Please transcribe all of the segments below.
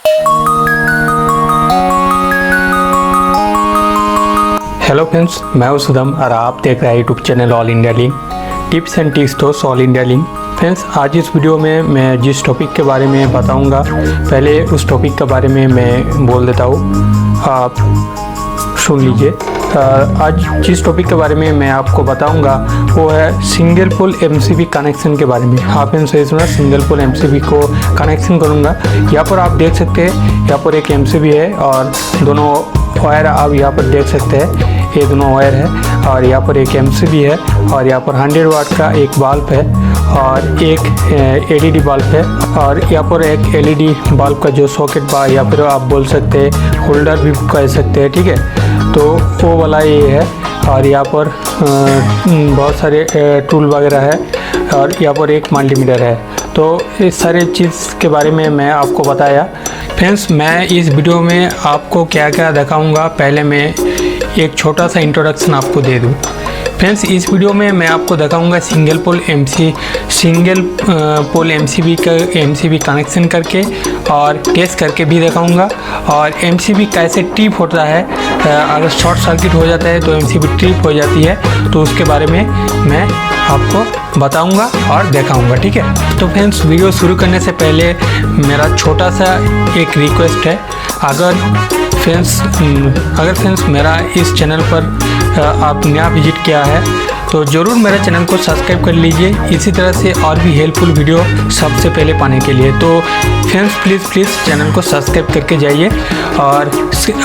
Hello friends, मैं हूं सुदम और आप देख रहे हैं YouTube channel all India link tips and tricks talks all India link. Friends, आज इस वीडियो में मैं जिस टॉपिक के बारे में बताऊंगा, पहले उस टॉपिक के बारे में मैं बोल देता हूं, आप सुन लीजिए। आज जिस टॉपिक के बारे में मैं आपको बताऊंगा वो है सिंगल पोल एमसीबी कनेक्शन के बारे में। हाँ फ्रेंड्स, सही सुना, सिंगल पोल एमसीबी को कनेक्शन करूंगा। यहाँ पर आप देख सकते हैं, यहाँ पर एक एमसीबी है और दोनों वायर आप यहाँ पर देख सकते हैं, ये दोनों वायर है और यहाँ पर एक एमसीबी है और यहाँ पर 100 वाट का एक बल्ब है और एक एलईडी बल्ब है और यहाँ पर एक एलईडी बल्ब का जो सॉकेट बा या फिर आप बोल सकते हैं होल्डर भी कह सकते हैं, ठीक है। तो वो वाला ये है और यहाँ पर बहुत सारे टूल वगैरह है और यहाँ पर एक मल्टीमीटर है। तो इस सारे चीज़ के बारे में मैं आपको बताया। फ्रेंड्स, मैं इस वीडियो में आपको क्या क्या दिखाऊंगा, पहले मैं एक छोटा सा इंट्रोडक्शन आपको दे दूं। फ्रेंड्स, इस वीडियो में मैं आपको दिखाऊंगा सिंगल पोल एमसीबी कनेक्शन करके और टेस्ट करके भी दिखाऊंगा और एमसीबी कैसे ट्रिप होता है। अगर शॉर्ट सर्किट हो जाता है तो एमसीबी ट्रिप हो जाती है, तो उसके बारे में मैं आपको बताऊंगा और दिखाऊंगा, ठीक है। तो फ्रेंड्स, वीडियो शुरू करने से पहले मेरा छोटा सा एक रिक्वेस्ट है। अगर फ्रेंड्स मेरा इस चैनल पर आप नया विजिट किया है तो ज़रूर मेरे चैनल को सब्सक्राइब कर लीजिए, इसी तरह से और भी हेल्पफुल वीडियो सबसे पहले पाने के लिए। तो फ्रेंड्स, प्लीज़ चैनल को सब्सक्राइब करके जाइए और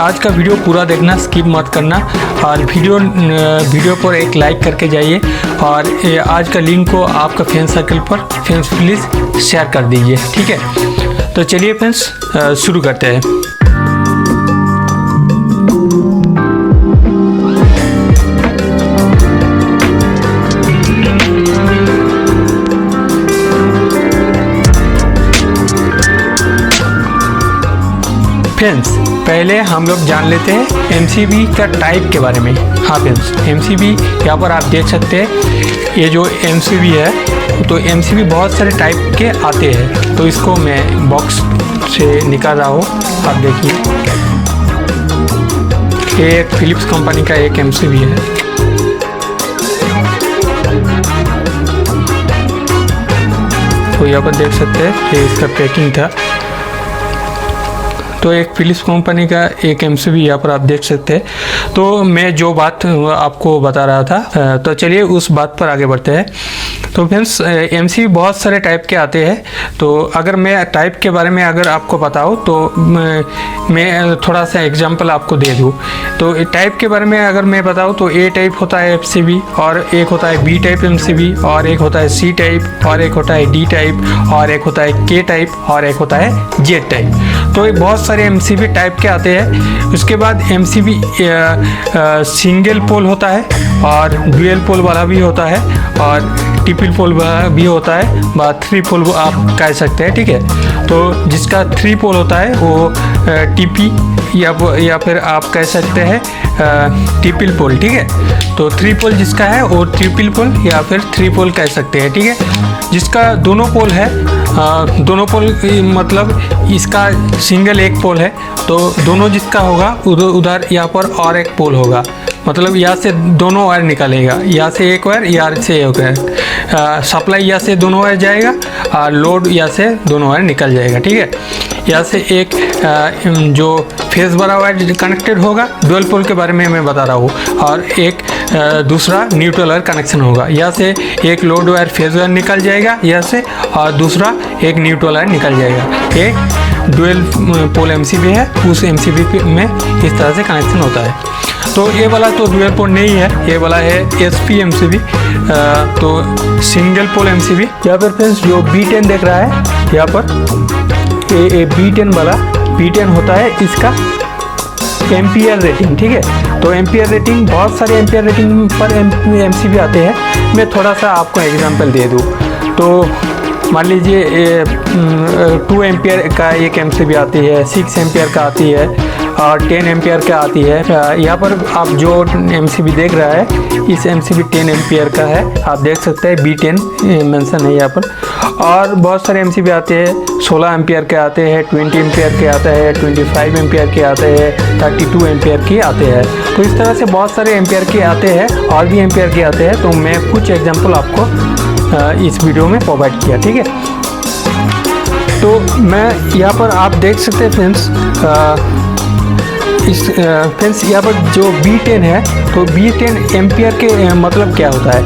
आज का वीडियो पूरा देखना, स्किप मत करना और वीडियो पर एक लाइक करके जाइए और आज का लिंक को आपका फ्रेंड सर्कल पर फ्रेंड्स प्लीज़ शेयर कर दीजिए, ठीक है। तो चलिए फ्रेंड्स, शुरू करते हैं। फ्रेंड्स, पहले हम लोग जान लेते हैं एमसीबी का टाइप के बारे में। हाँ फ्रेंड्स, एमसीबी यहाँ पर आप देख सकते हैं, ये जो एमसीबी है तो एमसीबी बहुत सारे टाइप के आते हैं। तो इसको मैं बॉक्स से निकाल रहा हूँ, आप देखिए। ये एक फिलिप्स कंपनी का एक एमसीबी है। तो यहाँ पर देख सकते हैं कि इसका पैकिंग था। तो एक फिलिप्स कंपनी का एक एमसीबी यहाँ पर आप देख सकते हैं। तो मैं जो बात आपको बता रहा था, तो चलिए उस बात पर आगे बढ़ते हैं। तो फ्रेंड्स, एमसीबी बहुत सारे टाइप के आते हैं। तो अगर मैं टाइप के बारे में अगर आपको बताऊँ तो मैं थोड़ा सा एग्जांपल आपको दे दूँ। तो टाइप के बारे में अगर मैं बताऊँ तो ए टाइप होता है एमसीबी और एक होता है बी टाइप एमसीबी और एक होता है सी टाइप और एक होता है डी टाइप और एक होता है के टाइप और एक होता है जेड टाइप। तो ये बहुत सारे एमसीबी टाइप के आते हैं। उसके बाद एमसीबी सिंगल पोल होता है और ड्यूअल पोल वाला भी होता है और ट्रिपल पोल वाला भी होता है, व 3 पोल आप कह सकते हैं, ठीक है। तो जिसका 3 पोल होता है वो टीपी या फिर आप कह सकते हैं ट्रिपल पोल, ठीक है। तो 3 पोल जिसका है वो ट्रिपल पोल या फिर 3 पोल कह सकते हैं, ठीक है। जिसका दोनों पोल है, दोनों पोल मतलब इसका सिंगल एक पोल है तो दोनों जिसका होगा उधर यहाँ पर और एक पोल होगा, मतलब यहाँ से दोनों वायर निकलेगा, यहाँ से एक वायर, यहाँ से एक वायर। सप्लाई यहाँ से दोनों वायर जाएगा और लोड यहाँ से दोनों वायर निकल जाएगा, ठीक है। यहाँ से एक जो फेस वाला वायर कनेक्टेड होगा, डुअल पोल के बारे में मैं बता रहा हूँ, और एक दूसरा न्यूट्रल वायर कनेक्शन होगा। यहाँ से एक लोड वायर फेस वायर निकल जाएगा यहाँ से और दूसरा एक न्यूट्रल वायर निकल जाएगा। एक डुअल पोल एमसीबी है, उस एमसीबी में इस तरह से कनेक्शन होता है। तो ये वाला तो डुअल पोल नहीं है, ये वाला है एसपी एमसीबी, तो सिंगल पोल एमसीबी। यहाँ पर फ्रेंड्स जो B10 देख रहा है, यहाँ पर ये B10 वाला B10 होता है इसका एम्पियर रेटिंग, ठीक है। तो एम्पियर रेटिंग, बहुत सारे एम्पियर रेटिंग पर एमसीबी आते हैं। मैं थोड़ा सा आपको एग्जांपल दे दूँ तो मान लीजिए 2 एम्पियर का एक एमसीबी आती है, 6 एम्पियर का आती है और 10 एम्पियर का आती है। यहाँ पर आप जो एमसीबी देख रहा है, इस एमसीबी 10 एम्पियर का है, आप देख सकते हैं B10 मेंशन है यहाँ पर। और बहुत सारे एमसीबी आते हैं, 16 एम्पियर के आते हैं, 20 एम्पियर के आते हैं, 25 एम्पियर के आते हैं, 32 एम्पियर के आते हैं। तो इस तरह से बहुत सारे एम्पियर के आते हैं और भी एम्पियर के आते हैं। तो मैं कुछ एग्जांपल आपको इस वीडियो में प्रोवाइड किया, ठीक है। तो मैं यहाँ पर आप देख सकते हैं फ्रेंड्स, फ्रेंड्स यहाँ पर जो B10 है, तो B10 एम्पियर के मतलब क्या होता है,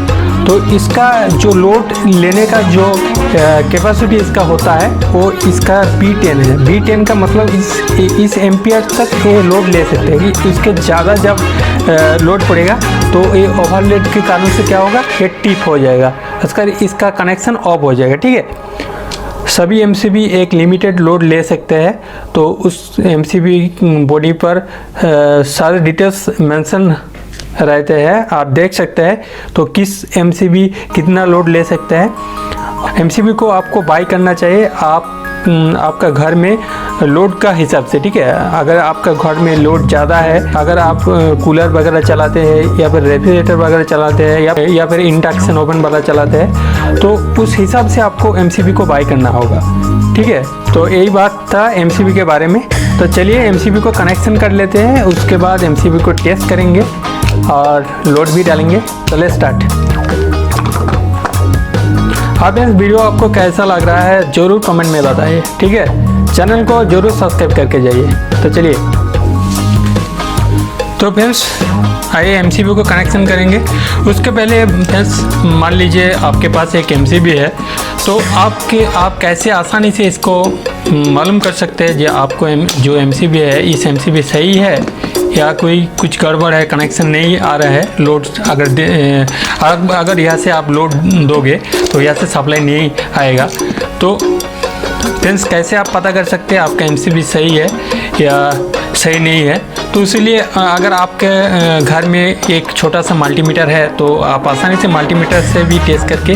तो इसका जो लोड लेने का जो कैपेसिटी इसका होता है वो इसका B10 है। B10 का मतलब इस एम्पियर तक ये लोड ले सकते हैं कि इसके ज़्यादा जब लोड पड़ेगा तो ये ओवरलोड के कारण से क्या होगा, ये टिप हो जाएगा, इसका कनेक्शन ऑफ हो जाएगा, ठीक है। सभी एमसीबी एक लिमिटेड लोड ले सकते हैं, तो उस एमसीबी बॉडी पर सारे डिटेल्स मेंशन रहते हैं, आप देख सकते हैं। तो किस एमसीबी कितना लोड ले सकते हैं। एमसीबी को आपको बाई करना चाहिए आपका घर में लोड का हिसाब से, ठीक है। अगर आपका घर में लोड ज़्यादा है, अगर आप कूलर वगैरह चलाते हैं या फिर रेफ्रिजरेटर वगैरह चलाते हैं या फिर इंडक्शन ओवन वाला चलाते हैं, तो उस हिसाब से आपको एमसीबी को बाई करना होगा, ठीक है। तो यही बात था एमसीबी के बारे में। तो चलिए एमसीबी को कनेक्शन कर लेते हैं, उसके बाद एमसीबी को टेस्ट करेंगे और लोड भी डालेंगे। चलिए स्टार्ट। आप इस वीडियो आपको कैसा लग रहा है ज़रूर कमेंट में बताइए, ठीक है। चैनल को ज़रूर सब्सक्राइब करके जाइए। तो चलिए, तो फ्रेंड्स आइए एमसीबी को कनेक्शन करेंगे। उसके पहले फ्रेंड्स मान लीजिए आपके पास एक एमसीबी है, तो आप कैसे आसानी से इसको मालूम कर सकते हैं जो आपको जो एमसीबी है, इस एमसीबी सही है या कोई कुछ गड़बड़ है, कनेक्शन नहीं आ रहा है, लोड अगर यहाँ से आप लोड दोगे तो यहाँ से सप्लाई नहीं आएगा। तो फ्रेंड्स कैसे आप पता कर सकते हैं आपका एमसीबी सही है या सही नहीं है। तो इसीलिए अगर आपके घर में एक छोटा सा मल्टीमीटर है, तो आप आसानी से मल्टीमीटर से भी टेस्ट करके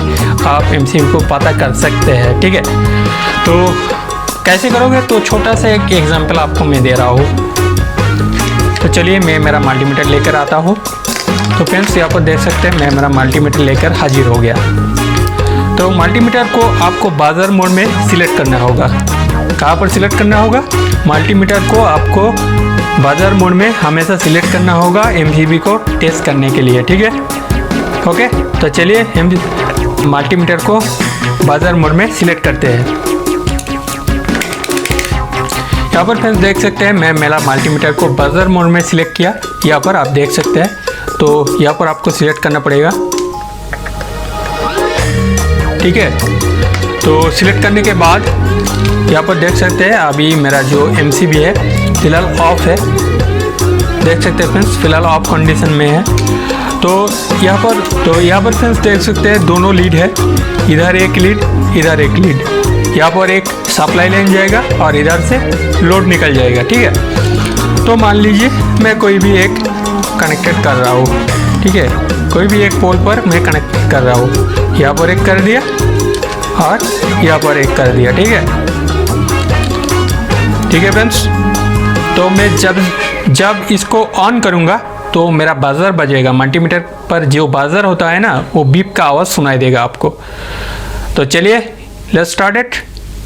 आप एमसीबी को पता कर सकते हैं, ठीक है। तो कैसे करोगे, तो छोटा सा एक एग्जांपल आपको मैं दे रहा हूँ। तो चलिए मैं मेरा मल्टीमीटर लेकर आता हूँ। तो फ्रेंड्स यहाँ पर देख सकते हैं मैं मेरा मल्टीमीटर लेकर हाजिर हो गया। तो मल्टीमीटर को आपको बाजार मोड में सिलेक्ट करना होगा। कहाँ पर सिलेक्ट करना होगा, मल्टीमीटर को आपको बाजार मोड में हमेशा सिलेक्ट करना होगा एमसीबी को टेस्ट करने के लिए, ठीक है। ओके, तो चलिए मल्टीमीटर को बाजार मोड में सिलेक्ट करते हैं। यहाँ पर फ्रेंड्स देख सकते हैं मैं मेरा मल्टीमीटर को बाजार मोड में सिलेक्ट किया। यहाँ पर आप देख सकते हैं, तो यहाँ पर आपको सिलेक्ट करना पड़ेगा, ठीक है। तो सिलेक्ट करने के बाद यहाँ पर देख सकते हैं अभी मेरा जो एमसीबी है फिलहाल ऑफ है, देख सकते हैं फ्रेंड्स फिलहाल ऑफ कंडीशन में है। तो यहाँ पर फ्रेंड्स देख सकते हैं दोनों लीड है, इधर एक लीड इधर एक लीड। यहाँ पर एक सप्लाई लाइन जाएगा और इधर से लोड निकल जाएगा, ठीक है। तो मान लीजिए मैं कोई भी एक कनेक्टेड कर रहा हूँ, ठीक है, कोई भी एक पोल पर मैं कनेक्ट कर रहा हूँ। यहाँ पर एक कर दिया और यहाँ पर एक कर दिया, ठीक है फ्रेंड्स। तो मैं जब इसको ऑन करूँगा तो मेरा बाजार बजेगा, मल्टीमीटर पर जो बाजार होता है ना वो बीप का आवाज़ सुनाई देगा आपको। तो चलिए let's start it,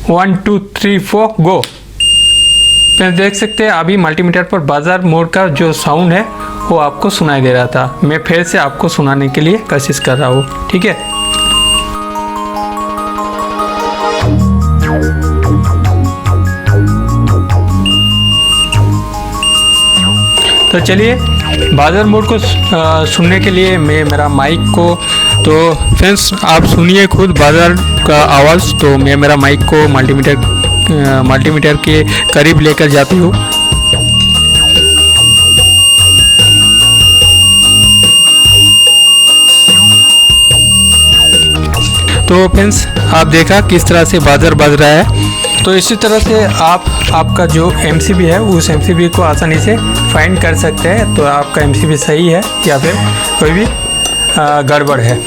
1 2 3 4 go. Friends देख सकते हैं अभी मल्टीमीटर पर बाजार मोड का जो साउंड है वो आपको सुनाई दे रहा था। मैं फिर से आपको सुनाने के लिए कोशिश कर रहा हूँ, ठीक है। तो चलिए बाजार मोड को सुनने के लिए मैं मेरा माइक को, तो फ्रेंड्स आप सुनिए खुद बाजार का आवाज़। तो मैं मेरा माइक को मल्टीमीटर के करीब लेकर जाती हूँ। तो फ्रेंड्स आप देखा किस तरह से बाजार बज रहा है। तो इसी तरह से आपका जो एमसीबी है उस एमसीबी को आसानी से फाइंड कर सकते हैं, तो आपका एमसीबी सही है या फिर कोई भी गड़बड़ है।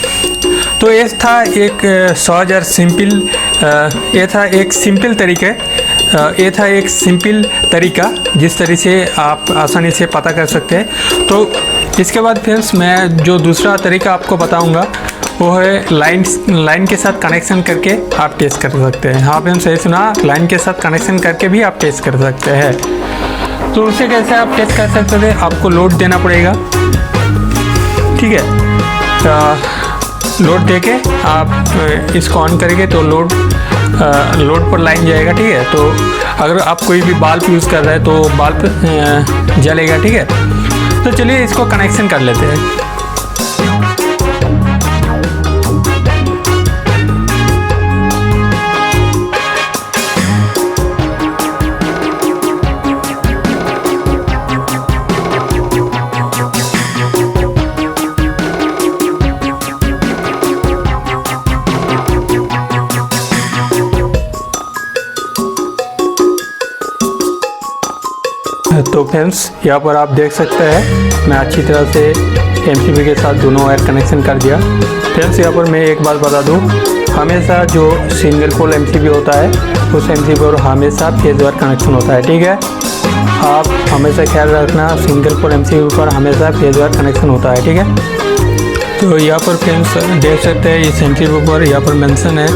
तो ये था एक सहज और सिंपल, ये था एक सिंपल तरीका जिस तरह से आप आसानी से पता कर सकते हैं। तो इसके बाद फ्रेंड्स मैं जो दूसरा तरीका आपको बताऊंगा वो है लाइन के साथ कनेक्शन करके आप टेस्ट कर सकते हैं। हाँ फ्रेंड्स, सही सुना, लाइन के साथ कनेक्शन करके भी आप टेस्ट कर सकते हैं। तो उसे कैसे आप टेस्ट कर सकते थे, आपको लोड देना पड़ेगा, ठीक है। लोड देके आप इसको ऑन करेंगे तो लोड पर लाइन जाएगा, ठीक है। तो अगर आप कोई भी बल्ब यूज़ कर रहे हैं तो बल्ब जलेगा, ठीक है। तो चलिए इसको कनेक्शन कर लेते हैं। तो फ्रेंड्स, यहाँ पर आप देख सकते हैं मैं अच्छी तरह से एमसीबी के साथ दोनों वायर कनेक्शन कर दिया। फ्रेंड्स, यहाँ पर मैं एक बात बता दूँ, हमेशा जो सिंगल पोल एमसीबी होता है उस एमसीबी पर हमेशा फेज वायर कनेक्शन होता है, ठीक है। आप हमेशा ख्याल रखना, सिंगल पोल एमसीबी पर हमेशा फेज वायर कनेक्शन होता है, ठीक है। तो यहाँ पर फ्रेंड्स देख सकते हैं इस एमसीबी पर यहाँ पर मेंशन है,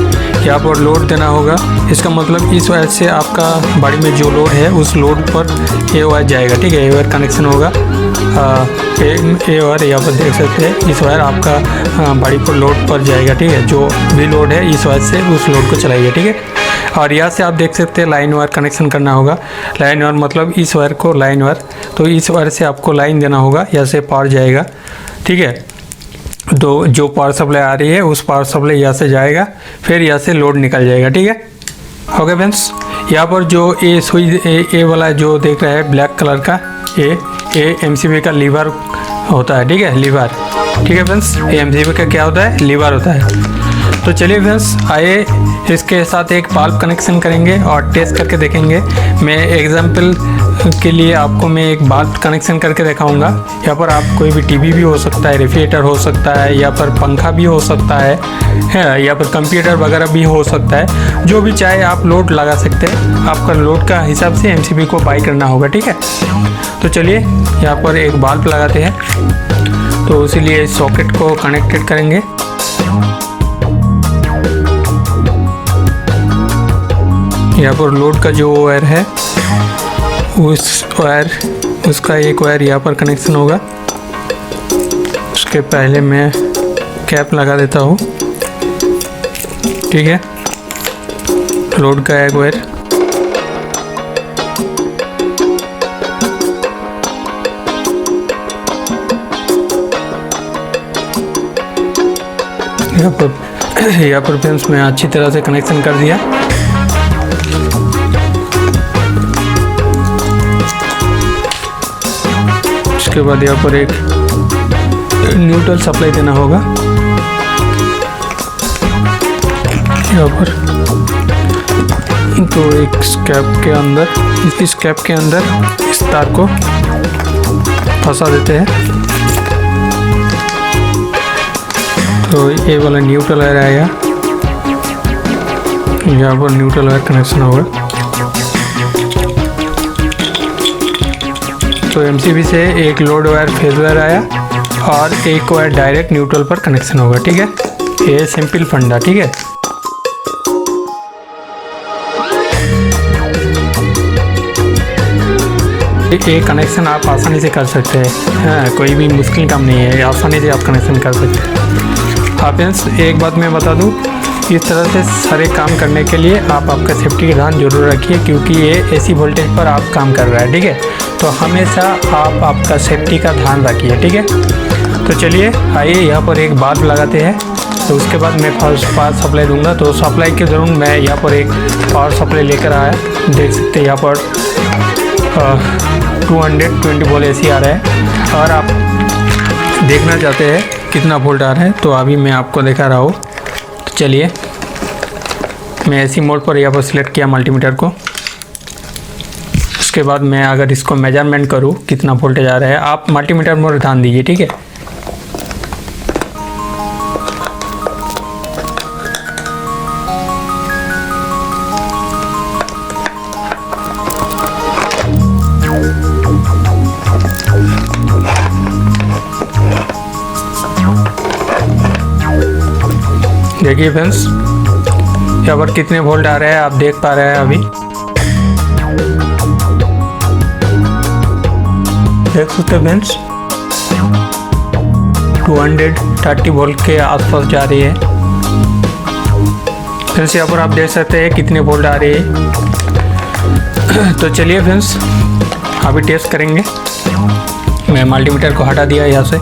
यहाँ पर लोड देना होगा। इसका मतलब इस वायर से आपका बॉडी में जो लोड है उस लोड पर ये वायर जाएगा, ठीक है। ये वायर कनेक्शन होगा, ये वायर यहाँ पर देख सकते हैं, इस वायर आपका बॉडी पर लोड पर जाएगा, ठीक है। जो भी लोड है इस वायर से उस लोड को चलाइए, ठीक है। और यहाँ से आप देख सकते हैं लाइन वायर कनेक्शन करना होगा। लाइन वायर मतलब इस वायर को लाइन वायर, तो इस वायर से आपको लाइन देना होगा, यहाँ से पावर जाएगा, ठीक है। तो जो पावर सप्लाई आ रही है उस पावर सप्लाई यहाँ से जाएगा, फिर यहाँ से लोड निकल जाएगा, ठीक है। ओके फ्रेंड्स, यहाँ पर जो ये स्विच ए वाला जो देख रहे हैं ब्लैक कलर का, ये एमसीबी का लीवर होता है, ठीक है, लीवर, ठीक है फ्रेंड्स। ये एमसीबी का क्या होता है, लीवर होता है। तो चलिए फ्रेंड्स, आइए इसके साथ एक बल्ब कनेक्शन करेंगे और टेस्ट करके देखेंगे। मैं एग्जांपल के लिए आपको मैं एक बल्ब कनेक्शन करके दिखाऊंगा। यहाँ पर आप कोई भी टीवी भी हो सकता है, रेफ्रिजरेटर हो सकता है, या पर पंखा भी हो सकता है, या पर कंप्यूटर वगैरह भी हो सकता है। जो भी चाहे आप लोड लगा सकते हैं, आपका लोड का हिसाब से एमसीबी को बाई करना होगा, ठीक है। तो चलिए यहाँ पर एक बल्ब लगाते हैं, तो इसीलिए इस सॉकेट को कनेक्टेड करेंगे। यहाँ पर लोड का जो वायर है उसका एक वायर यहाँ पर कनेक्शन होगा। उसके पहले मैं कैप लगा देता हूँ, ठीक है। लोड का एक वायर, यहाँ पर फ्रेंड्स मैं अच्छी तरह से कनेक्शन कर दिया। उसके बाद यहाँ पर एक न्यूट्रल सप्लाई देना होगा। यहाँ पर तो एक कैप के अंदर, इस कैप के अंदर इस तार को फंसा देते हैं। तो ये वाला न्यूट्रल वायर आएगा, यहाँ पर न्यूट्रल वायर कनेक्शन होगा। तो एमसीबी से एक लोड वायर फेज वायर आया और एक वायर डायरेक्ट न्यूट्रल पर कनेक्शन होगा, ठीक है। ये सिंपल फंडा, ठीक है। ये कनेक्शन आप आसानी से कर सकते हैं, हाँ, कोई भी मुश्किल काम नहीं है, आसानी से आप कनेक्शन कर सकते हैं। हाँ फ्रेंड्स, एक बात मैं बता दूं, इस तरह से सारे काम करने के लिए आप आपका सेफ्टी का ध्यान जरूर रखिए, क्योंकि ये एसी वोल्टेज पर आप काम कर रहा है, ठीक है। तो हमेशा आप आपका सेफ्टी का ध्यान रखिए, ठीक है। तो चलिए आइए यहाँ पर एक बल्ब लगाते हैं। तो उसके बाद मैं फर्स्ट पावर सप्लाई दूंगा। तो सप्लाई के दौरान मैं यहाँ पर एक पावर सप्लाई लेकर आया, देख सकते हैं यहाँ पर 220 वोल्ट एसी आ रहा है। और आप देखना चाहते हैं कितना वोल्ट आ रहा है, तो अभी मैं आपको दिखा रहा हूँ। तो चलिए, मैं एसी मोड पर यहाँ पर सिलेक्ट किया मल्टीमीटर को। उसके बाद मैं अगर इसको मेजरमेंट करूँ कितना वोल्टेज आ रहा है, आप मल्टीमीटर मोड ध्यान दीजिए, ठीक है। देखिए फ्रेंड्स, यहाँ पर कितने वोल्ट आ रहे हैं आप देख पा रहे हैं। अभी देख सकते हैं फ्रेंड्स, 230 वोल्ट के आसपास जा रही है। फ्रेंड्स यहाँ पर आप देख सकते हैं कितने वोल्ट आ रही है। तो चलिए फ्रेंड्स अभी टेस्ट करेंगे। मैं मल्टीमीटर को हटा दिया यहाँ से।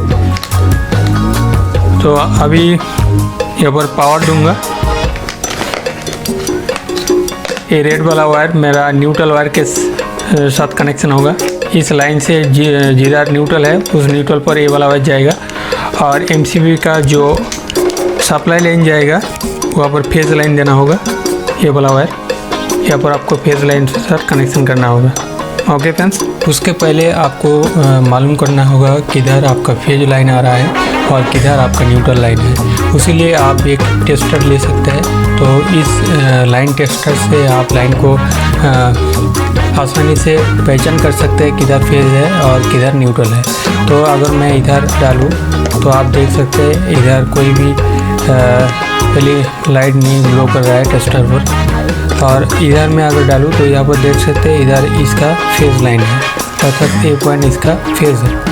तो अभी यहाँ पर पावर दूंगा। ये रेड वाला वायर मेरा न्यूट्रल वायर के साथ कनेक्शन होगा। इस लाइन से जीरा न्यूट्रल है, उस न्यूट्रल पर ये वाला वायर जाएगा। और एमसीबी का जो सप्लाई लाइन जाएगा वहाँ पर फेज लाइन देना होगा। ये वाला वायर यहाँ पर आपको फेज लाइन के साथ कनेक्शन करना होगा। ओके फ्रेंड्स, उसके पहले आपको मालूम करना होगा किधर आपका फेज लाइन आ रहा है और किधर आपका न्यूट्रल लाइन है। उसीलिए आप एक टेस्टर ले सकते हैं। तो इस लाइन टेस्टर से आप लाइन को आसानी से पहचान कर सकते हैं किधर फेज है और किधर न्यूट्रल है। तो अगर मैं इधर डालूँ तो आप देख सकते हैं इधर कोई भी लाइट नहीं ग्लो कर रहा है टेस्टर पर। और इधर मैं अगर डालूँ तो यहाँ पर देख सकते हैं इधर इसका फेज लाइन है, अर्थात ए पॉइंट इसका फेज है।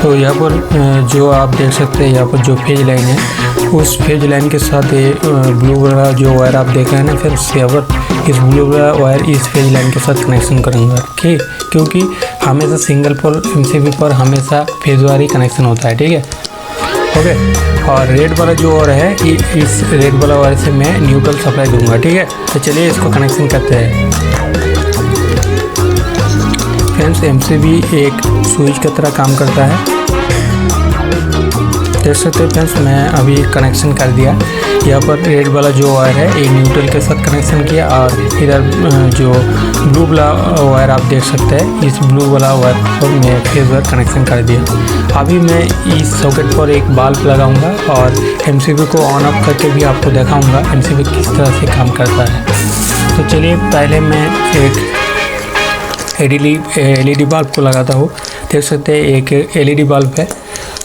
तो यहाँ पर जो आप देख सकते हैं यहाँ पर जो फेज लाइन है उस फेज लाइन के साथ ये ब्लू वाला जो वायर आप देख रहे हैं ना, फिर यहाँ पर इस ब्लू वाला वायर इस फेज लाइन के साथ कनेक्शन करूँगा। ठीक, क्योंकि हमेशा सिंगल पोल एमसीबी पर हमेशा फेज वार ही कनेक्शन होता है। ठीक है, ओके। और रेड वाला जो और है इस रेड वाला वायर से मैं न्यूट्रल सप्लाई दूंगा। ठीक है, तो चलिए इसको कनेक्शन करते हैं। फ्रेंड्स एमसीबी एक स्विच की तरह काम करता है, देख सकते हैं फ्रेंड्स। मैं अभी कनेक्शन कर दिया। यहाँ पर रेड वाला जो वायर है ये न्यूट्रल के साथ कनेक्शन किया और इधर जो ब्लू वाला वायर आप देख सकते हैं इस ब्लू वाला वायर पर मैं फेज वायर कनेक्शन कर दिया। अभी मैं इस सॉकेट पर एक बल्ब लगाऊंगा और एमसीबी को ऑन ऑफ करके भी आपको दिखाऊंगा एमसीबी किस तरह से काम करता है। तो चलिए पहले मैं एक एलईडी बल्ब को लगाता हूँ। देख सकते हैं एक एलईडी बल्ब है।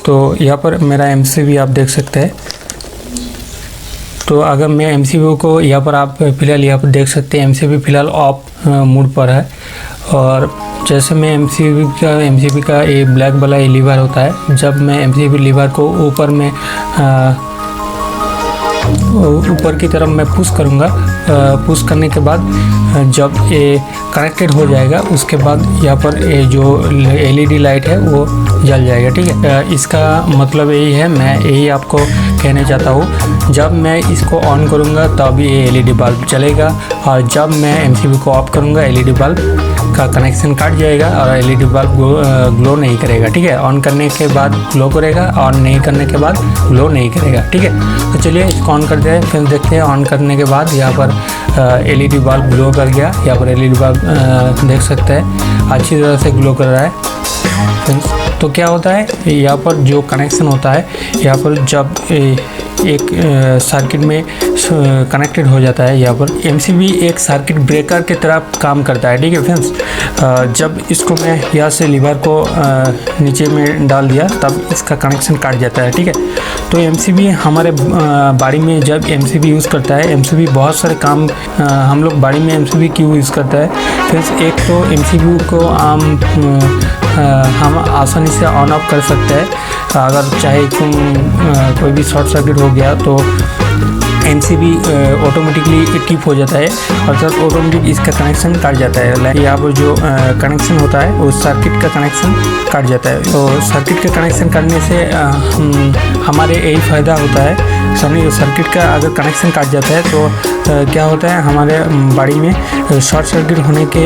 तो यहाँ पर मेरा एमसीबी आप देख सकते हैं। तो अगर मैं एमसीबी को यहाँ पर आप फिलहाल यहाँ पर देख सकते हैं एमसीबी फिलहाल ऑफ मोड पर है। और जैसे मैं एमसीबी का ये ब्लैक वाला ये लीवर होता है, जब मैं एमसीबी लीवर को ऊपर में ऊपर की तरफ मैं पुश करूँगा। पुश करने के बाद जब ये कनेक्टेड हो जाएगा उसके बाद यहाँ पर ये जो एलईडी लाइट है वो जल जाएगा। ठीक है, इसका मतलब यही है, मैं यही आपको कहना चाहता हूँ। जब मैं इसको ऑन करूँगा तब ये एलईडी बल्ब चलेगा और जब मैं एमसीबी को ऑफ करूँगा एलईडी बल्ब का कनेक्शन कट जाएगा और एलईडी बल्ब ग्लो नहीं करेगा। ठीक है, ऑन करने के बाद ग्लो करेगा, ऑन नहीं करने के बाद ग्लो नहीं करेगा। ठीक है, तो चलिए इसको ऑन करते हैं, फिर देखते हैं। ऑन करने के बाद यहाँ पर एलईडी बल्ब ग्लो कर गया। यहाँ पर एलईडी बल्ब देख सकते हैं अच्छी तरह से ग्लो कर रहा है। तो क्या होता है यहाँ पर जो कनेक्शन होता है, यहाँ पर जब एक सर्किट में कनेक्टेड हो जाता है, यहाँ पर एमसीबी एक सर्किट ब्रेकर की तरह काम करता है। ठीक है फ्रेंड्स, जब इसको मैं यहाँ से लीवर को नीचे में डाल दिया तब इसका कनेक्शन काट जाता है। ठीक है, तो एमसीबी हमारे बाड़ी में जब एमसीबी यूज़ करता है, एमसीबी बहुत सारे काम हम लोग बाड़ी में एमसीबी क्यों यूज़ करता है फ्रेंड्स। एक तो एमसीबी को हम आसानी से ऑन ऑफ कर सकते हैं। अगर चाहे कोई भी शॉर्ट सर्किट हो गया तो एमसीबी ऑटोमेटिकली टिप हो जाता है, अर्थात ऑटोमेटिक इसका कनेक्शन कट जाता है। यहाँ पर जो कनेक्शन होता है वो सर्किट का कनेक्शन कट जाता है। तो सर्किट का कनेक्शन करने से हमारे यही फ़ायदा होता है। सर्किट का अगर कनेक्शन कट जाता है तो क्या होता है हमारे बाड़ी में शॉर्ट सर्किट होने के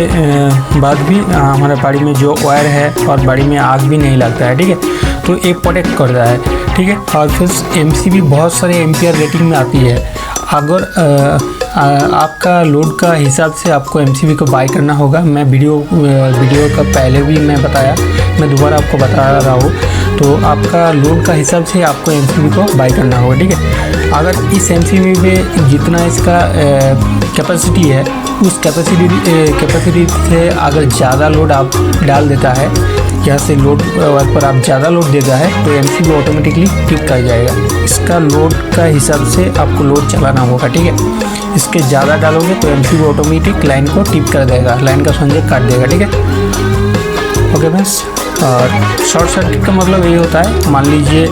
बाद भी हमारे बाड़ी में जो वायर है और बाड़ी में आग भी नहीं लगता है। ठीक है, तो ये प्रोटेक्ट करता है। ठीक है, और फिर एमसीबी बहुत सारे एम्पियर रेटिंग में आती है। अगर आपका लोड का हिसाब से आपको एमसीबी को बाय करना होगा। मैं वीडियो का पहले भी मैं बताया, मैं दोबारा आपको बता रहा हूँ। तो आपका लोड का हिसाब से आपको एमसीबी को बाय करना होगा। ठीक है, अगर इस एमसीबी में जितना इसका कैपेसिटी है उस कैपेसिटी से अगर ज़्यादा लोड आप डाल देता है यहाँ से लोड वायर पर आप ज़्यादा लोड देता है तो एमसीबी ऑटोमेटिकली टिप कर जाएगा। इसका लोड का हिसाब से आपको लोड चलाना होगा, ठीक है। इसके ज़्यादा डालोगे तो एमसीबी ऑटोमेटिक लाइन को टिप कर देगा, लाइन का संजोग काट देगा, ठीक है। ओके फ्रेंड्स, और शॉर्ट सर्किट का मतलब यही होता है, मान लीजिए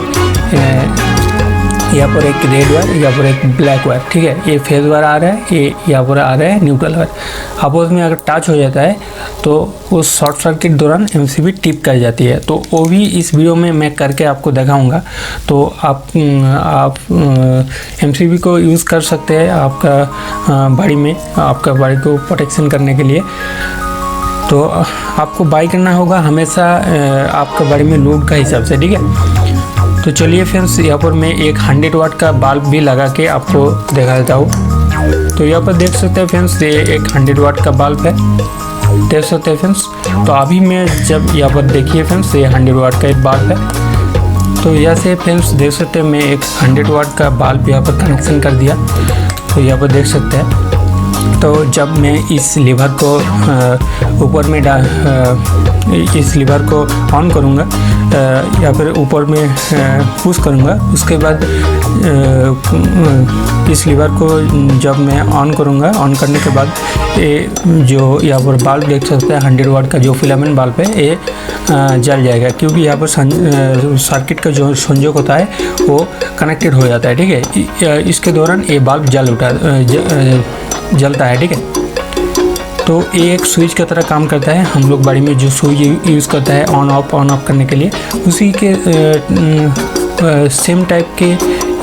यहाँ पर एक रेड वायर, यहाँ पर एक ब्लैक वायर, ठीक है। ये फेज वायर आ रहा है, ये यहाँ पर आ रहा है न्यूट्रल वायर। आपस में अगर टच हो जाता है तो उस शॉर्ट सर्किट दौरान एमसीबी टिप कर जाती है। तो वो भी इस वीडियो में मैं करके आपको दिखाऊंगा। तो आप एमसीबी को यूज़ कर सकते हैं आपका बाड़ी में, आपका बाड़ी को प्रोटेक्शन करने के लिए। तो आपको बाई करना होगा हमेशा आपका बाड़ी में लोड का हिसाब से, ठीक है। तो चलिए फ्रेंड्स, यहाँ पर मैं एक 100 वाट का बल्ब भी लगा के आपको दिखा देता हूँ। तो यहाँ पर देख सकते हैं फ्रेंड्स, ये एक 100 वाट का बल्ब है, देख सकते हैं फ्रेंड्स। तो अभी मैं जब यहाँ पर देखिए फ्रेंड्स, ये 100 वाट का एक बल्ब है। तो यहाँ से फ्रेंड्स देख सकते हैं, मैं एक 100 वाट का बल्ब यहाँ पर कनेक्शन कर दिया। तो यहाँ पर देख सकते हैं। तो जब मैं इस लीवर को ऊपर में इस लीवर को ऑन करूँगा या फिर ऊपर में पुश करूँगा, उसके बाद इस लीवर को जब मैं ऑन करूँगा, ऑन करने के बाद ये जो यहाँ पर बल्ब देख सकते हैं 100 वाट का जो फिलामेंट बल्ब है, ये जल जाएगा, क्योंकि यहाँ पर सर्किट का जो संजोग होता है वो कनेक्टेड हो जाता है, ठीक है। इसके दौरान ये बल्ब जलता है, ठीक है। तो ये एक स्विच की तरह काम करता है। हम लोग बाड़ी में जो स्विच यूज़ करता है ऑन ऑफ करने के लिए, उसी के सेम टाइप के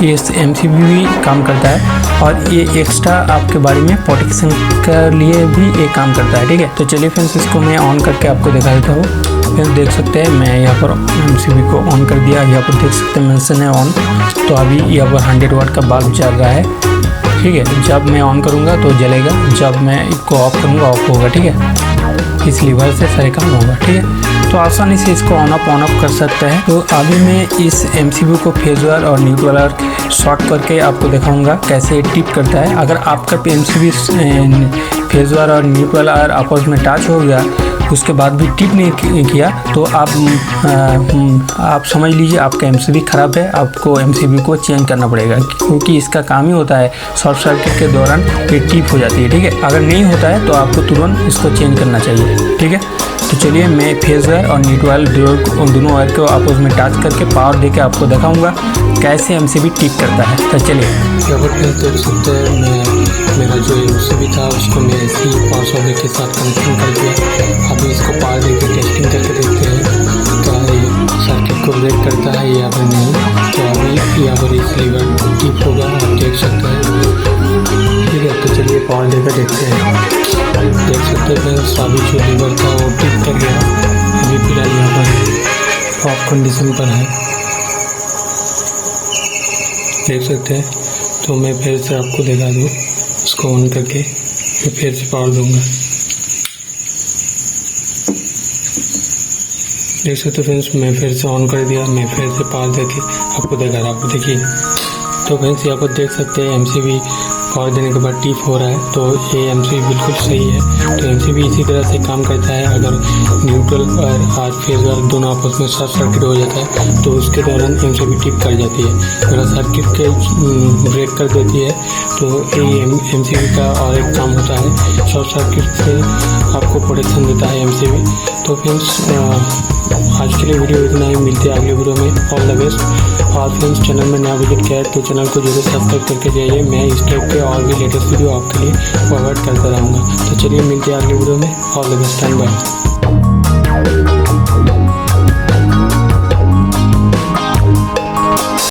ये एमसीबी भी काम करता है। और ये एक्स्ट्रा आपके बाड़ी में प्रोटेक्शन के लिए भी ये काम करता है, ठीक है। तो चलिए फ्रेंड्स, इसको मैं ऑन करके आपको दिखा देता हूँ। फ्रेंड्स देख सकते हैं, मैं यहाँ पर एमसीबी को ऑन कर दिया। यहाँ पर देख सकते हैं मेंशन है ऑन। तो अभी यहाँ पर 100 वाट का बल्ब जल रहा है, ठीक है। जब मैं ऑन करूँगा तो जलेगा, जब मैं इसको ऑफ करूँगा ऑफ होगा, ठीक है। इस लीवर से सारे काम होगा, ठीक है। तो आसानी से इसको ऑन ऑफ कर सकते हैं। तो अभी मैं इस एमसीबी को फेज वायर और न्यूट्रल वायर शॉर्ट करके आपको दिखाऊंगा कैसे टिप करता है। अगर आपका एमसीबी फेज वायर और न्यूट्रल वायर आपस में टच हो गया, उसके बाद भी टिप नहीं किया, तो आप समझ लीजिए आपका एमसीबी ख़राब है। आपको एमसीबी को चेंज करना पड़ेगा, क्योंकि इसका काम ही होता है शॉर्ट सर्किट के दौरान ये टिप हो जाती है, ठीक है। अगर नहीं होता है तो आपको तुरंत इसको चेंज करना चाहिए, ठीक है। तो चलिए मैं फेज वायर और न्यूट्रल दोनों वायर को आपस में टच करके पावर देके आपको दिखाऊंगा कैसे एमसीबी टिप करता है। तो चलिए, यहाँ पर देख सकते हैं, मेरा जो एमसीबी था उसको मैं ऐसे ही पावर सॉकेट के साथ कनेक्शन कर दिया। अभी इसको पावर देके टेस्टिंग करके देखते हैं क्या ये सर्किट को ब्रेक करता है या फिर नहीं। तो अभी यहाँ पर इस लीवर टिप होगा, आप देख सकते हैं, ठीक है। तो चलिए पावर देकर देखते हैं। देख सकते हैं फ्रेंड्स, अभी जो लीवर था वो टिप कर गया। अभी फिलहाल यहाँ पर ऑफ कंडीशन पर है, देख सकते हैं। तो मैं फिर से आपको दिखा दूँ, इसको ऑन करके मैं फिर से पावर दूंगा। देख सकते फ्रेंड्स, मैं फिर से ऑन कर दिया। मैं फिर से पावर देके आपको दिखा रहा, आपको देखिए। तो फ्रेंड्स यहाँ पर देख सकते हैं एमसीबी पावर देने के बाद टिप हो रहा है। तो ये एमसीबी बिल्कुल सही है। तो एमसीबी इसी तरह से काम करता है। अगर न्यूट्रल और फेज वायर दोनों आपस में शॉर्ट सर्किट हो जाता है तो उसके दौरान एमसीबी टिप कर जाती है, अगर सर्किट के ब्रेक कर देती है। तो ये एमसीबी का और एक काम होता है, शॉर्ट सर्किट से आपको प्रोटेक्शन देता है एमसीबी। तो फ्रेंड्स आज के लिए वीडियो इतना ही, मिलते हैं अगले वीडियो में। All the best. और फ्रेंड्स चैनल में नया विजिट किया है तो चैनल को जरूर सब्सक्राइब करके जाइए। मैं इस टाइप के और भी लेटेस्ट वीडियो आपके लिए फॉरवर्ड करता रहूँगा। तो चलिए मिलते हैं अगले वीडियो में। All the best and bye.